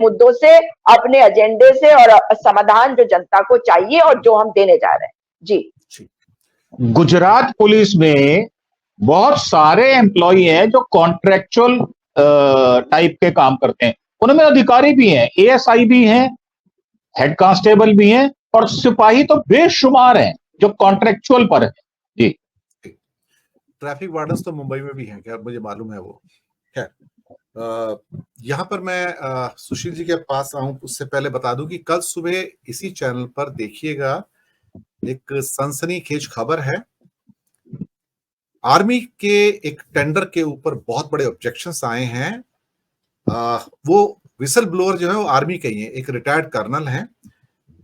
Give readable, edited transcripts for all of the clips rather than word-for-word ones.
मुद्दों से, अपने एजेंडे से और समाधान जो जनता को चाहिए और जो हम देने जा रहे हैं। जी। गुजरात पुलिस में बहुत सारे एम्प्लॉई हैं जो कॉन्ट्रेक्चुअल टाइप के काम करते हैं, उनमें अधिकारी भी हैं, एएसआई भी हैं, हेड कांस्टेबल भी हैं और सिपाही तो बेशुमार हैं जो कॉन्ट्रेक्चुअल पर है। जी, ट्रैफिक वार्डन्स तो मुंबई में भी हैं, क्या मुझे मालूम है वो। खैर, यहाँ पर मैं सुशील जी के पास आऊं उससे पहले बता दूं कि कल सुबह इसी चैनल पर देखिएगा एक सनसनीखेज खबर है। आर्मी के एक टेंडर के ऊपर बहुत बड़े ऑब्जेक्शंस आए हैं। वो विसल ब्लोअर जो है वो आर्मी के ही है, एक रिटायर्ड कर्नल हैं।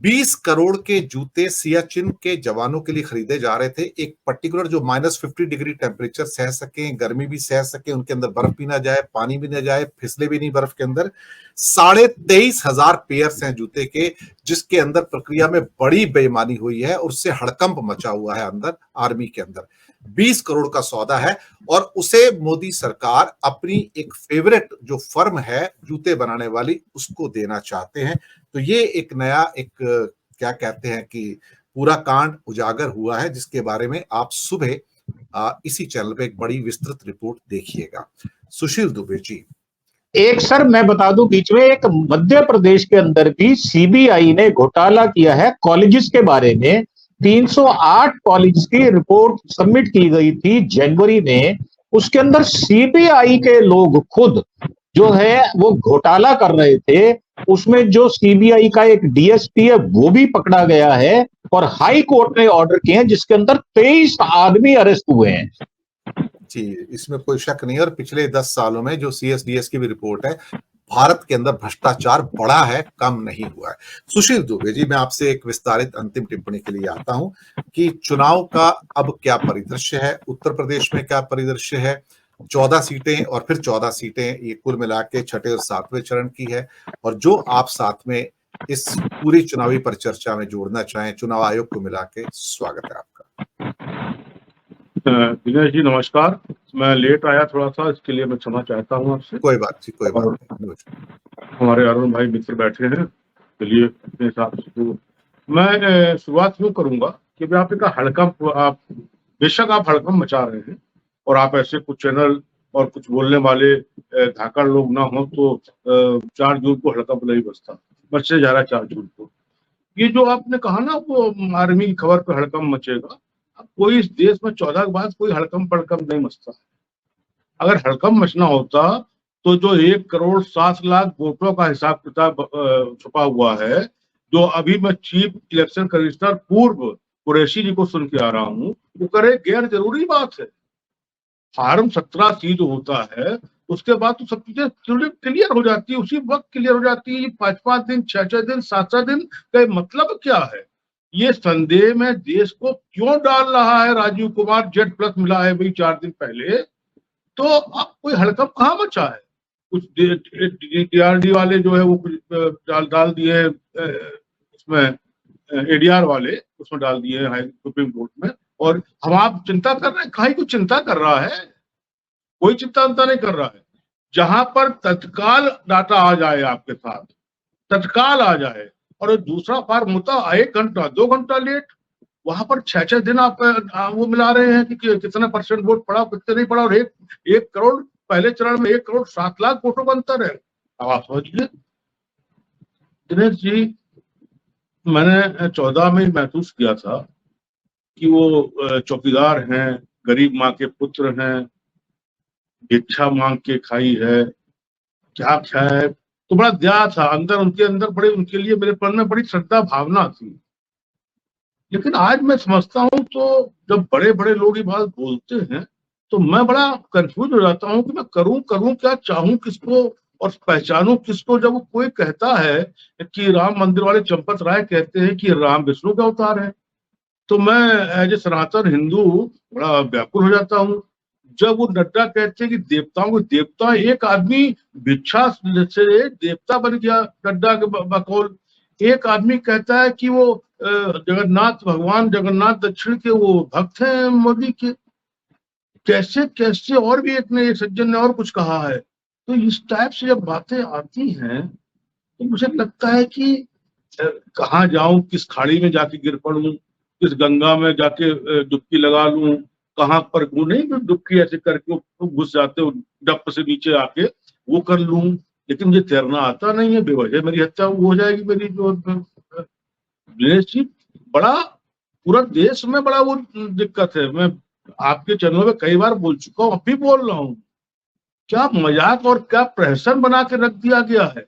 20 करोड़ के जूते सियाचिन के जवानों के लिए खरीदे जा रहे थे, एक पर्टिकुलर जो -50 डिग्री टेम्परेचर सह सके, गर्मी भी सह सके, उनके अंदर बर्फ भी ना जाए, पानी भी ना जाए, फिसले भी नहीं बर्फ के अंदर। 23,500 पेयर्स हैं जूते के, जिसके अंदर प्रक्रिया में बड़ी बेईमानी हुई है और उससे हड़कंप मचा हुआ है अंदर आर्मी के अंदर। 20 करोड़ का सौदा है और उसे मोदी सरकार अपनी एक फेवरेट जो फर्म है जूते बनाने वाली उसको देना चाहते हैं। तो ये एक नया एक क्या कहते हैं कि पूरा कांड उजागर हुआ है, जिसके बारे में आप सुबह इसी चैनल पे एक बड़ी विस्तृत रिपोर्ट देखिएगा। सुशील दुबे जी। एक सर मैं बता दूं बीच में, एक मध्य प्रदेश के अंदर भी सीबीआई ने घोटाला किया है कॉलेजेस के बारे में। 308 कॉलेज की रिपोर्ट सबमिट की गई थी जनवरी में, उसके अंदर सीबीआई के लोग खुद जो है वो घोटाला कर रहे थे। उसमें जो सीबीआई का एक डीएसपी है वो भी पकड़ा गया है और हाई कोर्ट ने ऑर्डर किए हैं जिसके अंदर 23 आदमी अरेस्ट हुए हैं। जी, इसमें कोई शक नहीं है। और पिछले 10 सालों में जो सीएसडीएस की भी रिपोर्ट है, भारत के अंदर भ्रष्टाचार बढ़ा है, कम नहीं हुआ है। सुशील दुबे जी, मैं आपसे एक विस्तारित अंतिम टिप्पणी के लिए आता हूं कि चुनाव का अब क्या परिदृश्य है, उत्तर प्रदेश में क्या परिदृश्य है। 14 सीटें और फिर 14 सीटें, ये कुल मिला के 6ठे और 7वें चरण की है। और जो आप साथ में इस पूरी चुनावी परिचर्चा में जोड़ना चाहें, चुनाव आयोग को मिला के, स्वागत है आपका। दिनेश जी नमस्कार, मैं लेट आया थोड़ा सा, इसके लिए मैं क्षमा चाहता हूँ आपसे। कोई बात नहीं। हमारे अरुण भाई मित्र बैठे हैं, चलिए अपने हिसाब से तो मैं शुरुआत यूँ करूंगा कि आप एक हड़कंप, आप बेशक आप हड़कंप मचा रहे हैं और आप ऐसे कुछ चैनल और कुछ बोलने वाले धाकड़ लोग ना हो तो 4 जून को हड़कंप नहीं बचते जा रहा है 4 जून को। ये जो आपने कहा ना वो आर्मी की खबर पे हड़कंप मचेगा, कोई इस देश में 14 के बाद कोई हड़कंप पड़कंप नहीं मचता। अगर हड़कंप मचना होता तो जो 1,07,00,000 वोटों का हिसाब किताब छुपा हुआ है, जो अभी मैं चीफ इलेक्शन कमिश्नर पूर्व कुरैशी जी को सुन के आ रहा हूँ, वो करे गैर जरूरी बात है। फॉर्म 17 सीध होता है, उसके बाद तो सब चीजें क्लियर हो जाती है, उसी वक्त क्लियर हो जाती है। 5-5 दिन, 6-6 दिन, 7-7 दिन का मतलब क्या है? ये संदेह में देश को क्यों डाल रहा है राजीव कुमार? Z+ मिला है भाई 4 दिन पहले, तो अब कोई हड़कंप कहाँ मचा है? कुछ DRD वाले जो है वो कुछ डाल दिए उसमें, ADR वाले उसमें डाल दिए सुप्रीम कोर्ट में, और हम आप चिंता कर रहे हैं? कहीं कुछ चिंता कर रहा है? कोई चिंता नहीं कर रहा है। जहां पर तत्काल डाटा आ जाए आपके साथ, तत्काल आ जाए, और दूसरा फॉर्म होता 1 घंटा 2 घंटा लेट, वहां पर 6-6 दिन आप वो मिला रहे हैं कि कितना % वोट पड़ा, कितने नहीं पड़ा, और 1 करोड़ पहले चरण में 1,07,00,000 वोटों का अंतर है। अब आप समझिए दिनेश जी, मैंने 14 में महसूस किया था कि वो चौकीदार हैं, गरीब माँ के पुत्र हैं, भिक्षा मांग के खाई है, क्या है, तो बड़ा दया था अंदर, उनके अंदर बड़े, उनके लिए मेरे मन में बड़ी श्रद्धा भावना थी। लेकिन आज मैं समझता हूँ तो जब बड़े बड़े लोग ये बात बोलते हैं तो मैं बड़ा कंफ्यूज हो जाता हूँ कि मैं करूं क्या, चाहूं किसको और पहचानूं किसको। जब कोई कहता है कि राम मंदिर वाले चंपत राय कहते हैं कि राम विष्णु का अवतार है, तो मैं एज ए सनातन हिंदू बड़ा व्याकुल हो जाता हूँ। जब वो नड्डा कहते हैं कि देवताओं को देवता, एक आदमी भिक्षा से देवता बन गया नड्डा के बकौल। एक आदमी कहता है कि वो जगन्नाथ, भगवान जगन्नाथ दक्षिण के वो भक्त हैं मोदी के। कैसे कैसे, और भी एक ने सज्जन ने और कुछ कहा है। तो इस टाइप से जब बातें आती हैं तो मुझे लगता है कि कहाँ जाऊं, किस खाड़ी में जाके गिर पड़ूं, किस गंगा में जाके डुबकी लगा लूं, कहाँ पर वो नहीं डुबकी ऐसे करके वो घुस जाते हो डप से नीचे आके, वो कर लूं। लेकिन मुझे तैरना आता नहीं है, बेवजह मेरी हत्या वो हो जाएगी मेरी। जो दिनेश जी, बड़ा पूरा देश में बड़ा वो दिक्कत है। मैं आपके चैनल में कई बार बोल चुका हूँ, अब भी बोल रहा हूँ, क्या मजाक और क्या प्रहसन बना के रख दिया गया है।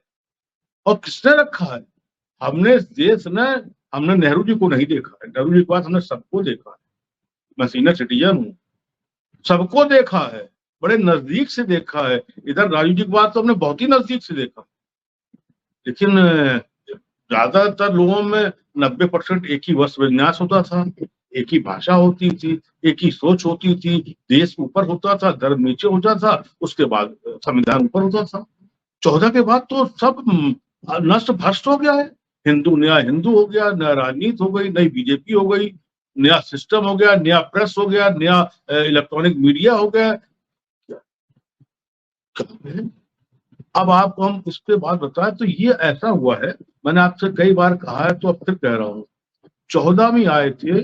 और किसने रखा है? हमने इस देश ने, हमने नेहरू जी को नहीं देखा है, नेहरू जी के बाद हमने सबको देखा है। मैं सीनियर सिटीजन हूँ, सबको देखा है, बड़े नजदीक से देखा है। इधर राजीव जी के बाद तो हमने बहुत ही नजदीक से देखा, लेकिन ज्यादातर लोगों में 90% एक ही वस्त्र विन्यास होता था, एक ही भाषा होती थी, एक ही सोच होती थी। देश ऊपर होता था, धर्म नीचे होता था, उसके बाद संविधान ऊपर होता था। 14 के बाद तो सब नष्ट भ्रष्ट हो गया है। हिंदू नया हिंदू हो गया, नया राजनीति हो गई, नई बीजेपी हो गई, नया सिस्टम हो गया, नया प्रेस हो गया, नया इलेक्ट्रॉनिक मीडिया हो गया। अब आपको हम इस पे बात बताएं तो ये ऐसा हुआ है, मैंने आपसे कई बार कहा है तो अब फिर कह रहा हूँ, 14 में आए थे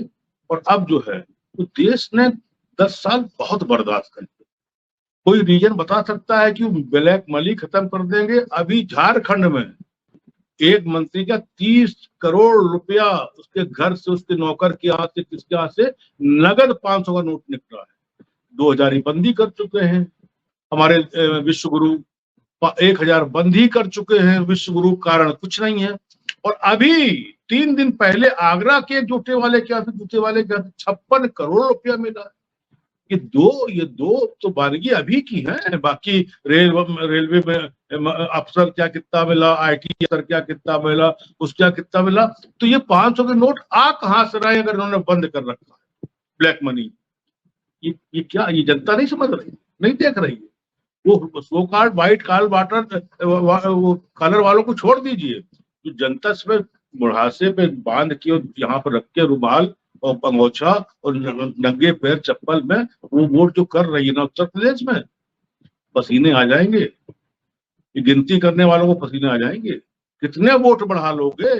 और अब जो है तो देश ने 10 साल बहुत बर्दाश्त कर लिया। कोई रीजन बता सकता है कि ब्लैक मनी खत्म कर देंगे? अभी झारखंड में एक मंत्री का 30 करोड़ रुपया उसके घर से, उसके नौकर के यहाँ से, किसके यहाँ से नगद 500 का नोट निकला है। 2000 बंदी कर चुके हैं हमारे विश्व गुरु, 1000 बंदी कर चुके हैं विश्व गुरु, कारण कुछ नहीं है। और अभी 3 दिन पहले आगरा के जूते वाले क्या, 56 करोड़ रुपया मिला है। ये दो तो बारगी अभी की है। बाकी रेलवे में अफसर क्या कितना मिला, IT अफसर क्या कितना मिला, उसका कितना मिला। तो ये 500 के नोट आ कहां से रहे अगर इन्होंने बंद कर रखा है ब्लैक मनी? ये क्या, ये जनता नहीं समझ रही, नहीं देख रही है। वो सो कार्ड व्हाइट कार्ड वाटर वो कलर वालों को छोड़ दीजिए, जो जनता इसमें बुढ़ासे पे बांध के और यहाँ पर रख के रुमाल और पंगोछा और नंगे पैर चप्पल में वो वोट जो कर रही है ना उत्तर प्रदेश में, पसीने आ जाएंगे। ये गिनती करने वालों को पसीने आ जाएंगे। कितने वोट बढ़ा लोगे?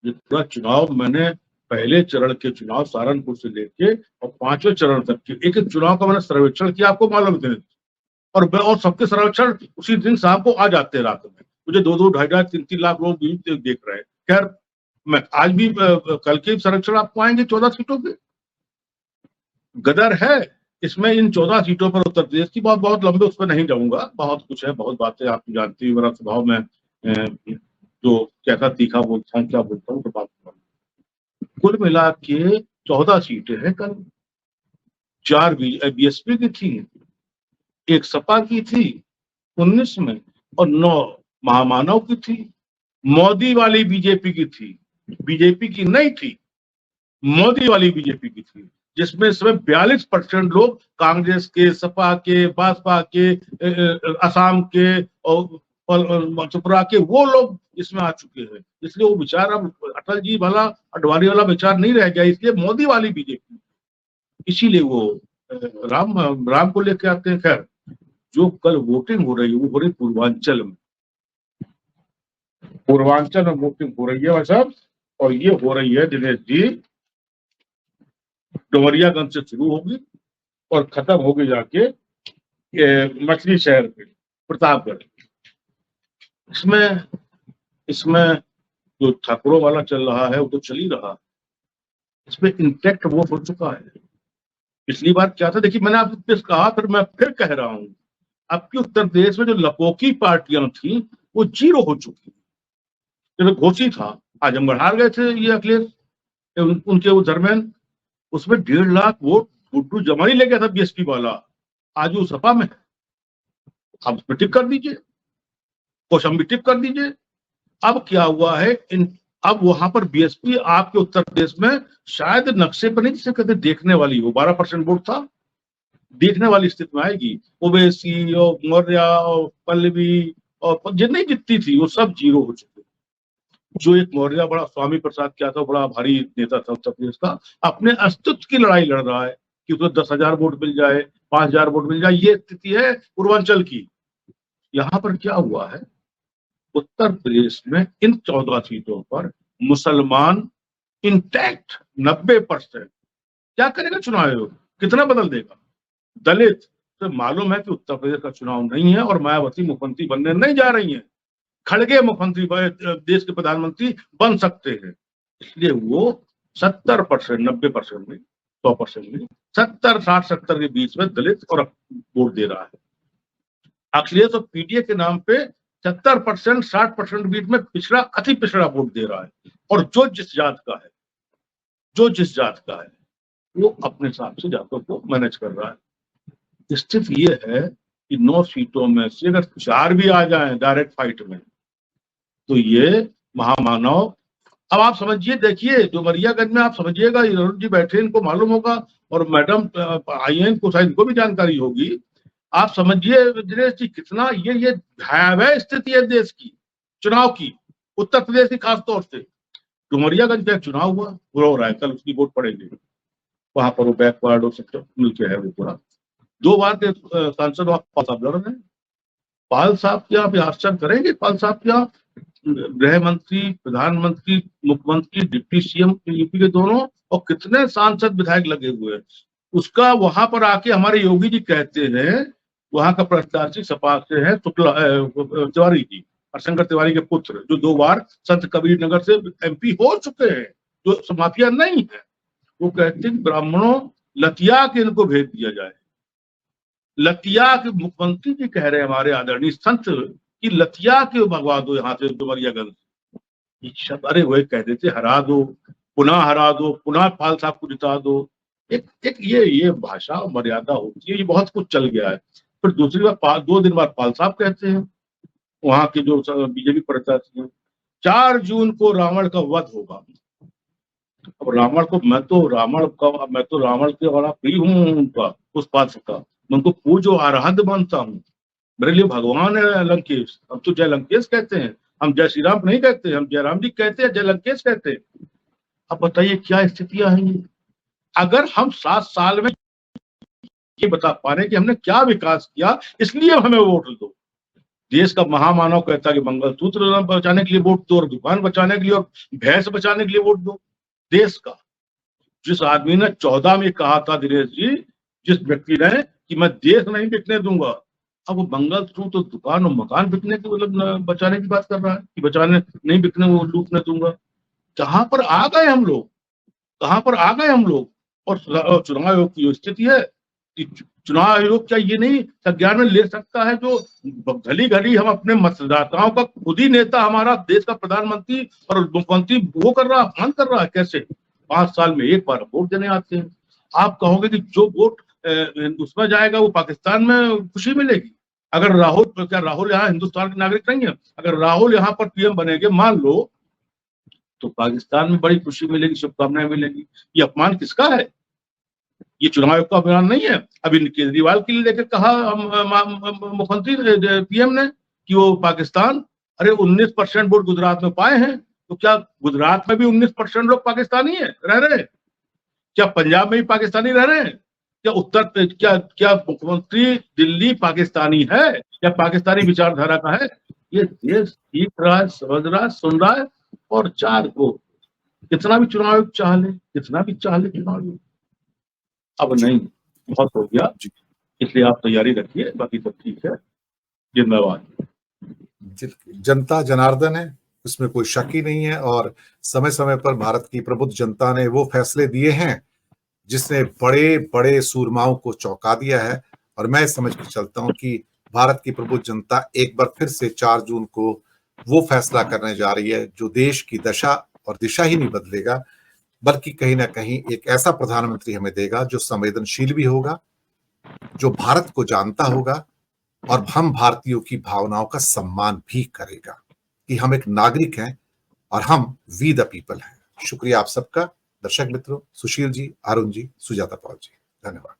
ये पूरा चुनाव, मैंने पहले चरण के चुनाव सहारनपुर से लेके और 5वें चरण तक के एक एक चुनाव का मैंने सर्वेक्षण किया, आपको मालूम है। और सबके सर्वेक्षण उसी दिन शाम को आ जाते हैं रात में। मुझे 2-2, 2.5, 3-3 लाख लोग देख रहे हैं। खैर, मैं आज भी कल के सर्वेक्षण आपको आएंगे 14 सीटों पे। गदर है इसमें, इन 14 सीटों पर उत्तर प्रदेश की बात बहुत लंबे उस पर नहीं जाऊंगा, बहुत कुछ है, बहुत बातें आप जानती है। मेरा स्वभाव में जो कैसा तीखा बोलता हूँ, क्या बोलता हूँ, तो बात कुल मिला के 14 सीटें हैं। कल 4 BSP की थी, 1 सपा की थी 19 में और 9 महामानव की थी। मोदी वाली बीजेपी की थी, बीजेपी की नहीं थी, मोदी वाली बीजेपी की थी, जिसमें इसमें 42% लोग कांग्रेस के, सपा के, भाजपा के, असम के और त्रिपुरा के, वो लोग इसमें आ चुके हैं। इसलिए वो विचार अब अटल जी वाला, अडवाणी वाला विचार नहीं रह गया, इसलिए मोदी वाली बीजेपी, इसीलिए वो राम को लेके आते हैं। खैर, जो कल वोटिंग हो रही है वो हो रही पूर्वांचल में, पूर्वांचल में वोटिंग हो रही है भाई साहब। और ये हो रही है दिनेश जी, डुमरियागंज से शुरू होगी और खत्म होगी जाके मछली शहर पे, प्रतापगढ़। इसमें जो ठाकुरों वाला चल रहा है वो तो चल ही रहा है, इसमें इंटैक्ट वोट हो चुका है। पिछली बार क्या था, देखिए मैंने आपसे कहा, फिर मैं फिर कह रहा हूं, आपके उत्तर प्रदेश में जो लपोकी पार्टियां थी वो 0 हो चुकी। जैसे घोषी था, आजमगढ़ हार गए थे ये अखिलेश, उनके वो दरमियान, उसमें 1.5 लाख वोट गुड्डू जमाई ले गया था BSP वाला, आज वो सपा में है। आप उसमें टिक कर दीजिए, कौशंबी टिक कर दीजिए। अब क्या हुआ है, अब वहां पर BSP आपके उत्तर प्रदेश में शायद नक्शे पर नहीं, जिसे कहते देखने वाली, वो 12% वोट था, देखने वाली स्थिति में आएगी। ओवैसी और मौर्य और पल्लवी और जितनी जितनी थी वो सब 0 हो चुके। जो एक मौर्य बड़ा स्वामी प्रसाद क्या था, बड़ा भारी नेता था उत्तर प्रदेश का, अपने अस्तित्व की लड़ाई लड़ रहा है कि उसको 10,000 वोट मिल जाए, 5,000 वोट मिल जाए। ये स्थिति है पूर्वांचल की। यहाँ पर क्या हुआ है, उत्तर प्रदेश में इन 14 सीटों पर मुसलमान इंटैक्ट 90%। क्या करेगा चुनाव आयोग? कितना बदल देगा? दलित तो मालूम है कि उत्तर प्रदेश का चुनाव नहीं है और मायावती मुख्यमंत्री बनने नहीं जा रही है। खड़गे मुख्यमंत्री देश के प्रधानमंत्री बन सकते हैं, इसलिए वो 70%, 90% में, 100% में 70, 60, 70 के बीच में दलित और वोट दे रहा है। अखिलेश तो पीडीए के नाम पे 70%, 60% बीच में पिछड़ा, अति पिछड़ा वोट दे रहा है। और जो जिस जात का है, जो जिस जात का है, वो अपने हिसाब से जातों को मैनेज कर रहा है। स्थिति ये है कि 9 सीटों में से अगर 4 भी आ जाएं डायरेक्ट फाइट में, तो ये महामानव, अब आप समझिए, देखिए डुमरियागंज में आप समझिएगा, अरुण जी बैठे, इनको मालूम होगा, और मैडम आई हैं, इनको शायद इनको भी जानकारी होगी। आप समझिए दिनेश जी, कितना ये भयावह स्थिति है देश की, चुनाव की, उत्तर प्रदेश की खासतौर से। डुमरियागंज का चुनाव हुआ, पूरा हो रहा है, कल उसकी वोट पड़ेगी, वहां पर वो बैकवर्ड और सब मिलके है वो पूरा। 2 बार के सांसद पाल साहब लड़ रहे हैं। पाल साहब के आप आश्चर्य करेंगे, पाल साहब के आप गृह मंत्री, प्रधानमंत्री, मुख्यमंत्री, डिप्टी सीएम यूपी के दोनों, और कितने सांसद विधायक लगे हुए हैं। उसका वहां पर आके हमारे योगी जी कहते हैं, वहां का प्रत्याशी सपा से है तिवारी जी, हरशंकर तिवारी के पुत्र, जो 2 बार संत कबीर नगर से एमपी हो चुके हैं, जो माफिया नहीं है। वो कहते हैं ब्राह्मणों लतिया के इनको भेज दिया जाए। लतिया के मुख्यमंत्री जी कह रहे हैं हमारे आदरणीय संत कि लतिया के भगवा दो यहाँ से डुमरियागंज। अरे वही कह देते हरा दो, पुनः हरा दो, पुनः पाल साहब को जिता दो। एक ये भाषा मर्यादा होती है, ये बहुत कुछ चल गया है। फिर दूसरी बार 2 दिन बाद पाल साहब कहते हैं, वहां के जो बीजेपी प्रत्याशी हैं, 4 जून को रावण का वध होगा। अब रावण को मैं तो रावण के बड़ा प्रिय हूँ उनका, उस पात्र का, मैं उनको पूजो आराध्य मानता हूँ। मेरे लिए भगवान है लंकेश। हम तो जय लंकेश कहते हैं, हम जय श्री राम नहीं कहते, हम जय राम जी कहते हैं, जय लंकेश कहते हैं। अब बताइए क्या स्थितियां हैं ये। अगर हम 7 साल में ये बता पा रहे कि हमने क्या विकास किया, इसलिए हमें वोट दो। देश का महामानव कहता है कि मंगलसूत्र बचाने के लिए वोट दो, और दुकान बचाने के लिए, और भैंस बचाने के लिए वोट दो। देश का जिस आदमी ने 14 में कहा था, दिनेश जी, जिस व्यक्ति ने कि मैं देश नहीं बिकने दूंगा, अब वो मंगलसूत्र, दुकान और मकान बिकने की, मतलब बचाने की बात कर रहा है कि बचाने नहीं बिकने, वो लूटने दूंगा। कहां पर आ गए हम लोग, कहां पर आ गए हम लोग। और चुनाव आयोग की जो स्थिति है, चुनाव आयोग क्या ये नहीं संज्ञान में ले सकता है जो घली घली हम अपने मतदाताओं का खुद ही नेता, हमारा देश का प्रधानमंत्री और मुख्यमंत्री वो कर रहा, अपमान कर रहा है। कैसे 5 साल में एक बार वोट देने आते हैं। आप कहोगे कि जो वोट उसमें जाएगा वो पाकिस्तान में खुशी मिलेगी। अगर राहुल यहाँ हिंदुस्तान के नागरिक नहीं है, अगर राहुल यहाँ पर पीएम बनेंगे मान लो, तो पाकिस्तान में बड़ी खुशी मिलेगी, शुभकामनाएं मिलेगी। ये अपमान किसका है? ये चुनाव आयोग का अभियान नहीं है। अभी केजरीवाल के लिए लेकर कहा मुख्यमंत्री पीएम ने कि वो पाकिस्तान, अरे 19% वोट गुजरात में पाए हैं, तो क्या गुजरात में भी 19% लोग पाकिस्तानी है रह रहे हैं? क्या पंजाब में भी पाकिस्तानी रह रहे हैं? क्या मुख्यमंत्री दिल्ली पाकिस्तानी है या पाकिस्तानी विचारधारा का है? ये देश सीख रहा है, समझ रहा है, सुन रहा है, और 4 को कितना भी चुनाव आयोग चाह ले, कितना भी चाह ले चुनाव आयोग, अब नहीं, बहुत हो गया। इसलिए आप तैयारी रखिए, बाकी सब ठीक है। जिंदाबाद। जनता जनार्दन है, उसमें कोई शक ही नहीं है। और समय समय पर भारत की प्रबुद्ध जनता ने वो फैसले दिए हैं जिसने बड़े बड़े सूरमाओं को चौंका दिया है। और मैं समझ के चलता हूं कि भारत की प्रबुद्ध जनता एक बार फिर से 4 जून को वो फैसला करने जा रही है जो देश की दशा और दिशा ही नहीं बदलेगा, बल्कि कहीं ना कहीं एक ऐसा प्रधानमंत्री हमें देगा जो संवेदनशील भी होगा, जो भारत को जानता होगा, और हम भारतीयों की भावनाओं का सम्मान भी करेगा कि हम एक नागरिक हैं और हम वी द पीपल हैं। शुक्रिया आप सबका, दर्शक मित्रों, सुशील जी, अरुण जी, सुजाता पॉल जी, धन्यवाद।